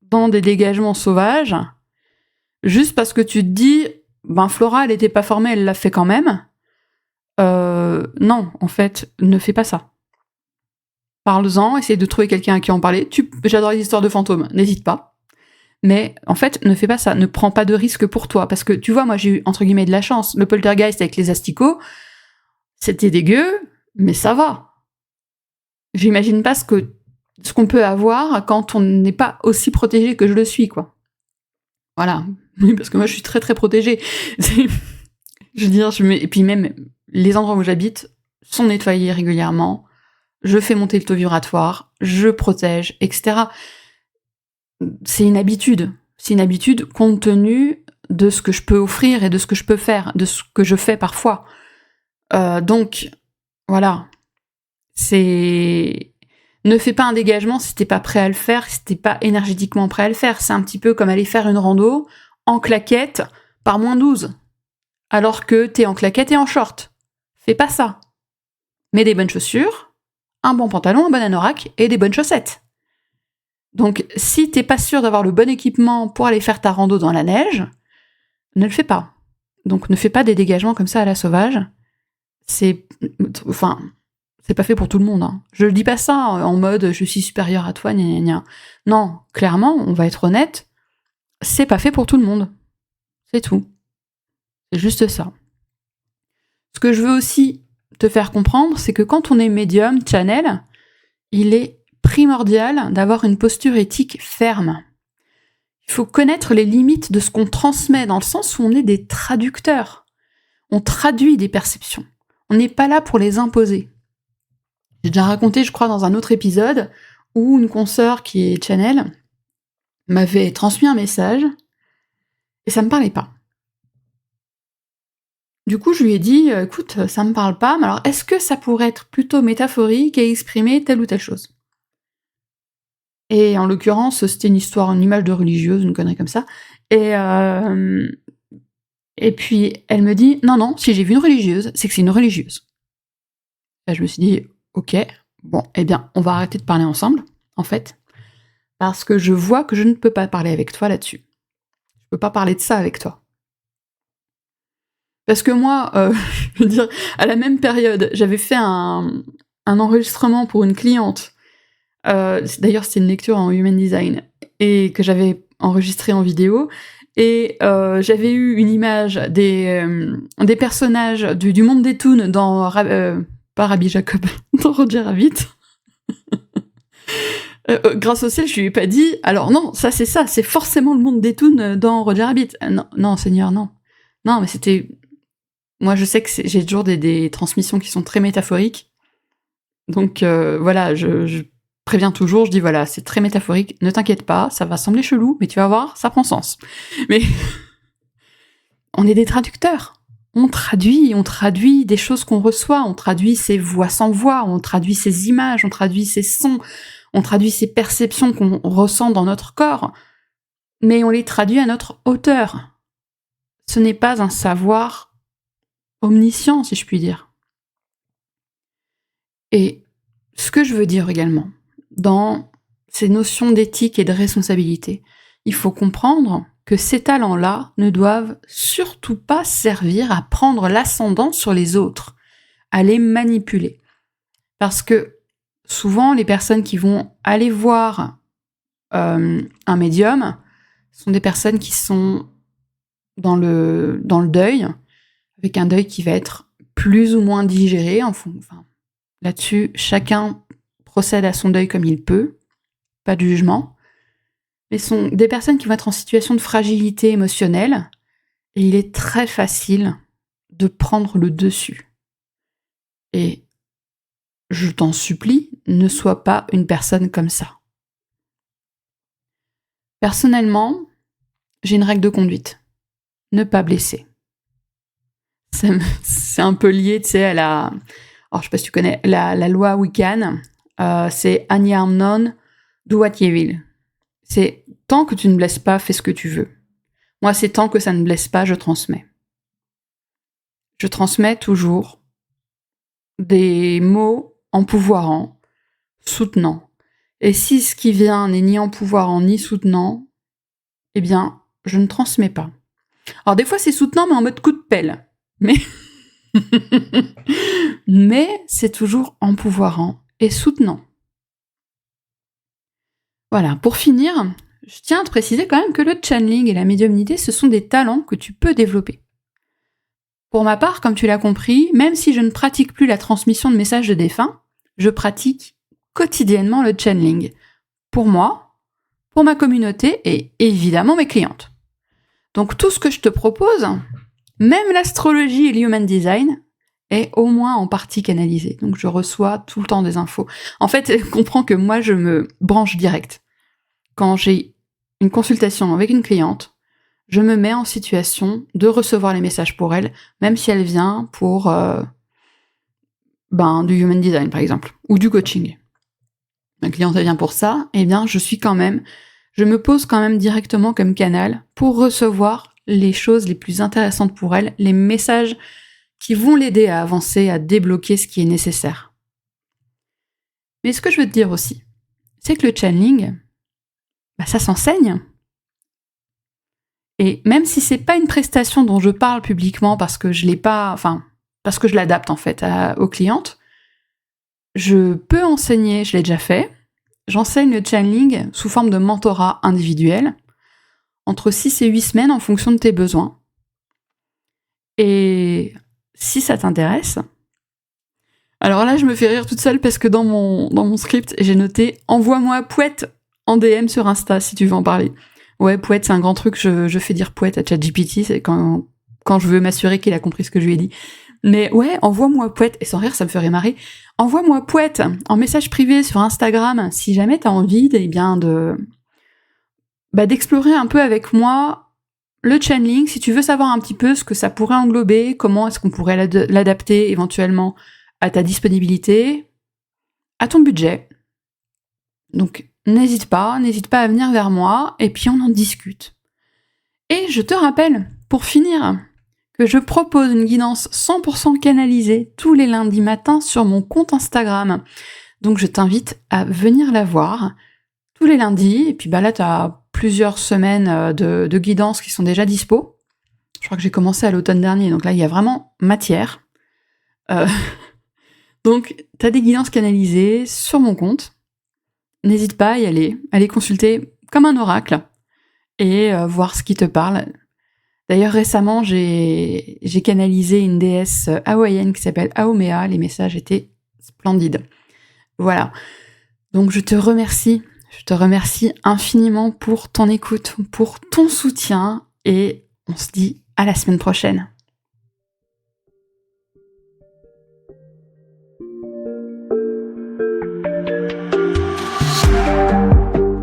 [SPEAKER 1] dans des dégagements sauvages, juste parce que tu te dis, ben Flora, elle n'était pas formée, elle l'a fait quand même. Non, en fait, ne fais pas ça. Parle-en, essaye de trouver quelqu'un à qui en parler. J'adore les histoires de fantômes, n'hésite pas. Mais en fait, ne fais pas ça, ne prends pas de risque pour toi. Parce que tu vois, moi j'ai eu entre guillemets de la chance. Le poltergeist avec les asticots, c'était dégueu, mais ça va. J'imagine pas ce qu'on peut avoir quand on n'est pas aussi protégé que je le suis, quoi. Voilà. Oui, parce que moi je suis très très protégée. Je veux dire, et puis même les endroits où j'habite sont nettoyés régulièrement. Je fais monter le taux vibratoire, je protège, etc. C'est une habitude. C'est une habitude compte tenu de ce que je peux offrir et de ce que je peux faire, de ce que je fais parfois. Donc, voilà. Ne fais pas un dégagement si t'es pas prêt à le faire, si t'es pas énergétiquement prêt à le faire. C'est un petit peu comme aller faire une rando en claquette par -12, alors que t'es en claquette et en short. Fais pas ça. Mets des bonnes chaussures, un bon pantalon, un bon anorak et des bonnes chaussettes. Donc, si t'es pas sûr d'avoir le bon équipement pour aller faire ta rando dans la neige, ne le fais pas. Donc, ne fais pas des dégagements comme ça à la sauvage. C'est pas fait pour tout le monde. Hein. Je dis pas ça en mode je suis supérieur à toi, gna gna gna. Non, clairement, on va être honnête, c'est pas fait pour tout le monde. C'est tout. C'est juste ça. Ce que je veux aussi te faire comprendre, c'est que quand on est médium, channel, il est primordial d'avoir une posture éthique ferme. Il faut connaître les limites de ce qu'on transmet, dans le sens où on est des traducteurs. On traduit des perceptions. On n'est pas là pour les imposer. J'ai déjà raconté, je crois, dans un autre épisode, où une consoeur qui est channel m'avait transmis un message, et ça me parlait pas. Du coup, je lui ai dit, écoute, ça me parle pas, mais alors est-ce que ça pourrait être plutôt métaphorique et exprimer telle ou telle chose ? Et en l'occurrence, c'était une image de religieuse, une connerie comme ça. Et puis, elle me dit, non, si j'ai vu une religieuse, c'est que c'est une religieuse. Et je me suis dit, ok, bon, eh bien, on va arrêter de parler ensemble, en fait, parce que je vois que je ne peux pas parler avec toi là-dessus. Je peux pas parler de ça avec toi. Parce que moi, je veux dire, à la même période, j'avais fait un enregistrement pour une cliente. D'ailleurs, c'était une lecture en Human Design, et que j'avais enregistré en vidéo. Et j'avais eu une image des personnages du monde des Toons dans... pas Rabbi Jacob, dans Roger Rabbit. Grâce au ciel, je lui ai pas dit, alors non, ça, c'est forcément le monde des Toons dans Roger Rabbit. Non, Seigneur, non. Non, mais c'était... Moi, je sais que j'ai toujours des transmissions qui sont très métaphoriques. Donc, voilà, je préviens toujours, je dis, voilà, c'est très métaphorique, ne t'inquiète pas, ça va sembler chelou, mais tu vas voir, ça prend sens. Mais on est des traducteurs. On traduit des choses qu'on reçoit, on traduit ces voix sans voix, on traduit ces images, on traduit ces sons, on traduit ces perceptions qu'on ressent dans notre corps, mais on les traduit à notre hauteur. Ce n'est pas un savoir omniscient, si je puis dire. Et ce que je veux dire également, dans ces notions d'éthique et de responsabilité, il faut comprendre que ces talents-là ne doivent surtout pas servir à prendre l'ascendant sur les autres, à les manipuler. Parce que souvent, les personnes qui vont aller voir un médium sont des personnes qui sont dans le deuil, avec un deuil qui va être plus ou moins digéré. Là-dessus, chacun procède à son deuil comme il peut, pas de jugement. Mais sont des personnes qui vont être en situation de fragilité émotionnelle, et il est très facile de prendre le dessus. Et je t'en supplie, ne sois pas une personne comme ça. Personnellement, j'ai une règle de conduite. Ne pas blesser. C'est un peu lié, tu sais, à la... Alors, je sais pas si tu connais la loi Wiccan. C'est Any harm none, do what you will. C'est tant que tu ne blesses pas, fais ce que tu veux. Moi, c'est tant que ça ne blesse pas, je transmets. Je transmets toujours des mots empouvoirants, soutenants. Et si ce qui vient n'est ni empouvoirant ni soutenant, eh bien, je ne transmets pas. Alors des fois c'est soutenant mais en mode coup de pelle. Mais c'est toujours empouvoirant et soutenant. Voilà, pour finir, je tiens à te préciser quand même que le channeling et la médiumnité, ce sont des talents que tu peux développer. Pour ma part, comme tu l'as compris, même si je ne pratique plus la transmission de messages de défunts, je pratique quotidiennement le channeling. Pour moi, pour ma communauté et évidemment mes clientes. Donc tout ce que je te propose, même l'astrologie et l'human design, est au moins en partie canalisé. Donc je reçois tout le temps des infos. En fait, comprends que moi, je me branche direct. Quand j'ai une consultation avec une cliente, je me mets en situation de recevoir les messages pour elle, même si elle vient pour du human design, par exemple, ou du coaching. Ma cliente vient pour ça, eh bien, je me pose quand même directement comme canal pour recevoir les choses les plus intéressantes pour elle, les messages qui vont l'aider à avancer, à débloquer ce qui est nécessaire. Mais ce que je veux te dire aussi, c'est que le channeling, ça s'enseigne. Et même si c'est pas une prestation dont je parle publiquement parce que je l'adapte en fait aux clientes, je peux enseigner, je l'ai déjà fait, j'enseigne le channeling sous forme de mentorat individuel, entre 6 et 8 semaines en fonction de tes besoins. Et si ça t'intéresse, alors là je me fais rire toute seule parce que dans mon script j'ai noté « Envoie-moi Pouette en DM sur Insta si tu veux en parler ». Ouais, Pouette, c'est un grand truc, je fais dire Pouette à ChatGPT, c'est quand je veux m'assurer qu'il a compris ce que je lui ai dit. Mais ouais, envoie-moi Pouette, et sans rire, ça me ferait marrer. Envoie-moi Pouette en message privé sur Instagram, si jamais t'as envie d'explorer un peu avec moi le channeling, si tu veux savoir un petit peu ce que ça pourrait englober, comment est-ce qu'on pourrait l'adapter éventuellement à ta disponibilité, à ton budget. Donc, n'hésite pas à venir vers moi, et puis on en discute. Et je te rappelle, pour finir, que je propose une guidance 100% canalisée tous les lundis matins sur mon compte Instagram. Donc je t'invite à venir la voir tous les lundis, et puis là t'as plusieurs semaines de guidance qui sont déjà dispo. Je crois que j'ai commencé à l'automne dernier, donc là il y a vraiment matière. Donc t'as des guidances canalisées sur mon compte. N'hésite pas à y aller consulter comme un oracle et voir ce qui te parle. D'ailleurs, récemment, j'ai canalisé une déesse hawaïenne qui s'appelle Haumea. Les messages étaient splendides. Voilà. Donc, je te remercie infiniment pour ton écoute, pour ton soutien et on se dit à la semaine prochaine.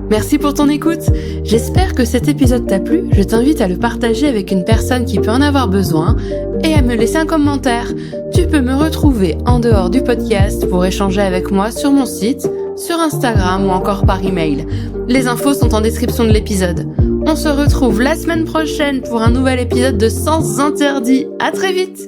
[SPEAKER 1] Merci pour ton écoute. J'espère que cet épisode t'a plu. Je t'invite à le partager avec une personne qui peut en avoir besoin et à me laisser un commentaire. Tu peux me retrouver en dehors du podcast pour échanger avec moi sur mon site, sur Instagram ou encore par email. Les infos sont en description de l'épisode. On se retrouve la semaine prochaine pour un nouvel épisode de Sens Interdits. À très vite!